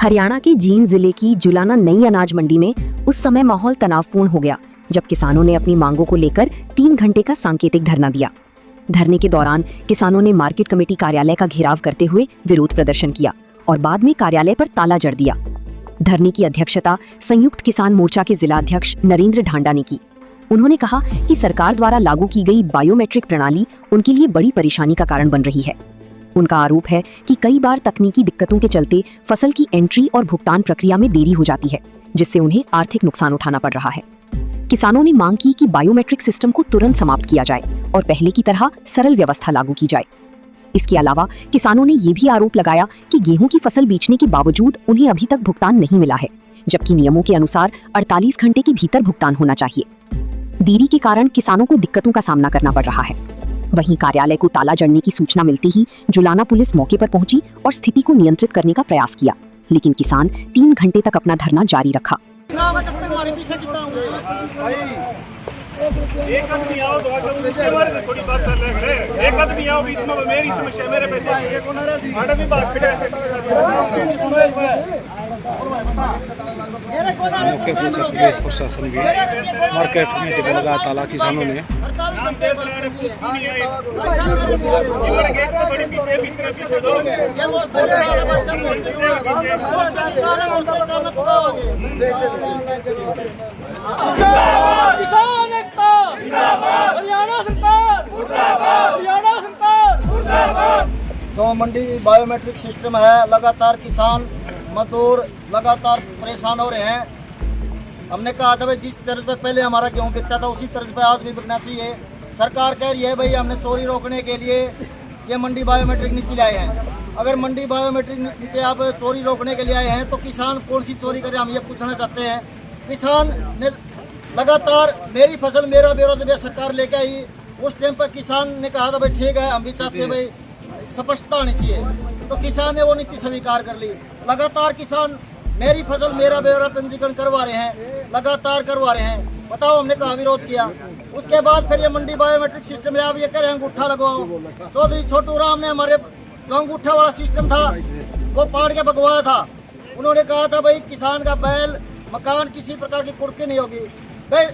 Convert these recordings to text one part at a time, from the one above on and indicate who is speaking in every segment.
Speaker 1: हरियाणा के जींद जिले की जुलाना नई अनाज मंडी में उस समय माहौल तनावपूर्ण हो गया जब किसानों ने अपनी मांगों को लेकर 3 घंटे का सांकेतिक धरना दिया। धरने के दौरान किसानों ने मार्केट कमेटी कार्यालय का घेराव करते हुए विरोध प्रदर्शन किया और बाद में कार्यालय पर ताला जड़ दिया। धरने की अध्यक्षता संयुक्त किसान मोर्चा के जिलाध्यक्ष नरेंद्र ढांडा ने की। उन्होंने कहा कि सरकार द्वारा लागू की गई बायोमेट्रिक प्रणाली उनके लिए बड़ी परेशानी का कारण बन रही है। उनका आरोप है कि कई बार तकनीकी दिक्कतों के चलते फसल की एंट्री और भुगतान प्रक्रिया में देरी हो जाती है, जिससे उन्हें आर्थिक नुकसान उठाना पड़ रहा है। किसानों ने मांग की कि बायोमेट्रिक सिस्टम को तुरंत समाप्त किया जाए और पहले की तरह सरल व्यवस्था लागू की जाए। इसके अलावा किसानों ने ये भी आरोप लगाया कि गेहूं की फसल बेचने के बावजूद उन्हें अभी तक भुगतान नहीं मिला है, जबकि नियमों के अनुसार 48 घंटे के भीतर भुगतान होना चाहिए। देरी के कारण किसानों को दिक्कतों का सामना करना पड़ रहा है। वहीं कार्यालय को ताला जड़ने की सूचना मिलते ही जुलाना पुलिस मौके पर पहुंची और स्थिति को नियंत्रित करने का प्रयास किया, लेकिन किसान 3 घंटे तक अपना धरना जारी रखा।
Speaker 2: एक आदमी आओ, दो आदमी थोड़ी बात चल रही है। एक आदमी आओ, बीच में मेरी समस्या, मेरे पैसे आड़ा भी बात फिटे
Speaker 3: प्रशासन भी मार्केट में लगा ताला किसानों ने।
Speaker 4: जो मंडी बायोमेट्रिक सिस्टम है, लगातार किसान मजदूर लगातार परेशान हो रहे हैं। हमने कहा था भाई जिस तर्ज पे पहले हमारा गेहूं बिकता था उसी तर्ज पे आज भी बिकना चाहिए। सरकार कह रही है भाई हमने चोरी रोकने के लिए ये मंडी बायोमेट्रिक नीति लाए हैं। अगर मंडी बायोमेट्रिक नीति आप चोरी रोकने के लिए आए हैं तो किसान कौन सी चोरी करे, हम ये पूछना चाहते हैं। किसान ने लगातार मेरी फसल मेरा ब्यौरा जब सरकार लेके आई उस टाइम पर किसान ने कहा था भाई ठीक है हम भी चाहते हैं भाई स्पष्टता होनी चाहिए, तो किसान ने वो नीति स्वीकार कर ली। लगातार किसान मेरी फसल मेरा ब्यौरा पंजीकरण करवा रहे हैं, लगातार करवा रहे हैं। बताओ हमने कहा विरोध किया। उसके बाद फिर ये मंडी बायोमेट्रिक सिस्टम में आप ये कह रहे हैं अंगूठा लगवाओ। चौधरी छोटू राम ने हमारे जो अंगूठा वाला सिस्टम था वो पाड़ के भगवाया था। उन्होंने कहा था भाई किसान का बैल मकान किसी प्रकार की कुर्की नहीं होगी। भाई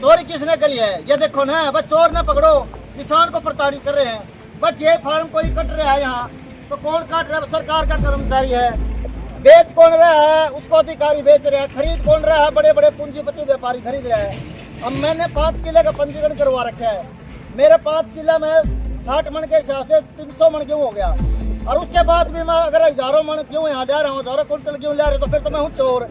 Speaker 4: चोरी किसने करी है ये देखो ना, बस चोर ना पकड़ो, किसान को प्रताड़ित कर रहे हैं। बस ये फार्म कोई कट रहा है यहाँ तो कौन काट रहा है? सरकार का कर्मचारी है। बेच कौन रहा है? उसको अधिकारी बेच रहा है। खरीद कौन रहा है? बड़े बड़े पूंजीपति व्यापारी खरीद रहा है। अब मैंने 5 किले का पंजीकरण करवा रखा है। मेरे 5 किला में 60 मन के हिसाब से 300 मन गेहूँ हो गया, और उसके बाद भी मैं अगर हजारों मन गेहूँ यहाँ जा रहा हूँ, 1000 कुंटल गेहूँ ले रहे तो फिर तो मैं हूँ चोर।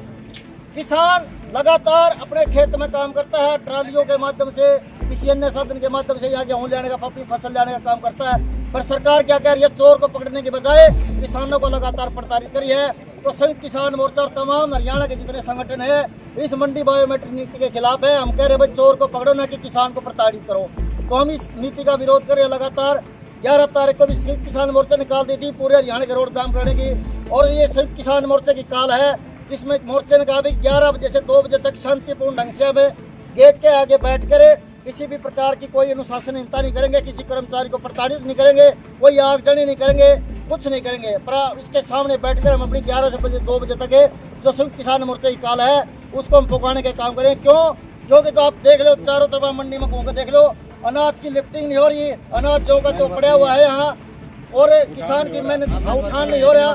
Speaker 4: किसान लगातार अपने खेत में काम करता है, ट्रालियों के माध्यम से किसी अन्य साधन के माध्यम से यहाँ गेहूँ लेने का अपनी फसल लेने का काम करता है। पर सरकार क्या कह रही है? चोर को पकड़ने के बजाय किसानों को लगातार प्रताड़ित करी है। तो संयुक्त किसान मोर्चा और तमाम हरियाणा के जितने संगठन है इस मंडी बायोमेट्रिक नीति के खिलाफ है। हम कह रहे हैं चोर को पकड़ो ना कि किसान को प्रताड़ित करो। तो हम इस नीति का विरोध करें। लगातार 11 तारीख को भी संयुक्त किसान मोर्चा निकाल दी थी पूरे हरियाणा के रोड जाम करने की, और ये संयुक्त किसान मोर्चे की काल है जिसमें मोर्चे ने कहा भी 11 बजे से 2 बजे तक शांतिपूर्ण ढंग से हमें गेट के आगे बैठ कर किसी भी प्रकार की कोई अनुशासनहीनता नहीं करेंगे, किसी कर्मचारी को प्रताड़ित नहीं करेंगे, कोई आगजनी नहीं करेंगे, कुछ नहीं करेंगे। पर इसके सामने बैठकर हम अपनी 11 बजे 2 बजे तक जो संयुक्त किसान मोर्चा की काल है उसको हम पुकारने के काम करें। क्यों? जो कि तो आप देख लो चारों तरफ मंडी में घूम कर देख लो, अनाज की लिफ्टिंग नहीं हो रही, अनाज जो का तो पड़ा हुआ है यहाँ, और किसान की मेहनत उठान नहीं हो रहा,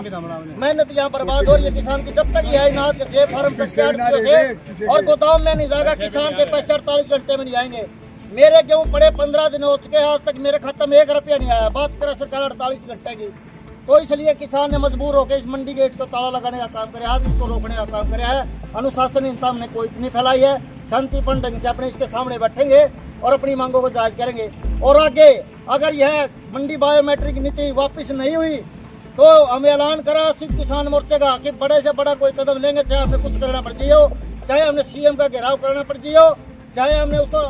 Speaker 4: मेहनत यहाँ बर्बाद हो रही है किसान की। जब तक ये अनाज के जे फार्म से और गोदाम में नहीं जाएगा किसान के पैसे 48 घंटे में नहीं आएंगे। मेरे गेहूँ पड़े 15 दिन हो चुके हैं, आज तक मेरे खाते में 1 रुपया नहीं आया। बात करे सरकार 48 घंटे की। तो इसलिए किसान ने मजबूर होकर इस मंडी गेट को ताला लगाने का काम करे, आज इसको रोकने का काम करे है। अनुशासनहीनता हमने कोई नहीं फैलाई है। शांतिपूर्ण ढंग से अपने इसके सामने बैठेंगे और अपनी मांगों को जांच करेंगे। और आगे अगर यह मंडी बायोमेट्रिक नीति वापस नहीं हुई तो हम ऐलान करा सिर्फ किसान मोर्चे का कि बड़े से बड़ा कोई कदम लेंगे, चाहे हमें कुछ करना पड़ जाए हो, चाहे हमने सीएम का घेराव करना पड़ जाए हो, चाहे हमने उसको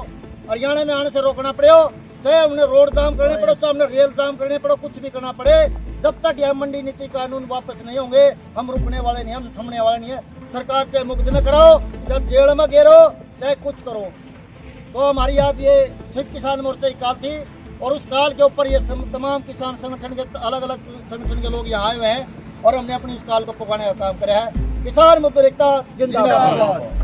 Speaker 4: हरियाणा में आने से रोकना पड़े हो, चाहे हमने रोड जाम करने पड़ो, चाहे हमने रेल जाम करने पड़ो, कुछ भी करना पड़े, जब तक यह मंडी नीति कानून वापस नहीं होंगे हम रुकने वाले नहीं, हम थमने वाले नहीं है। सरकार चाहे मुकदमे कराओ, चाहे जेल में गिरो, चाहे कुछ करो। तो हमारी आज ये संयुक्त किसान मोर्चा की काल थी, और उस काल के ऊपर ये तमाम किसान संगठन के अलग अलग संगठन के लोग यहाँ आए हुए हैं। और हमने अपनी उस काल को पुकारने का काम करा है। किसान मजदूर एकता जिंदाबाद।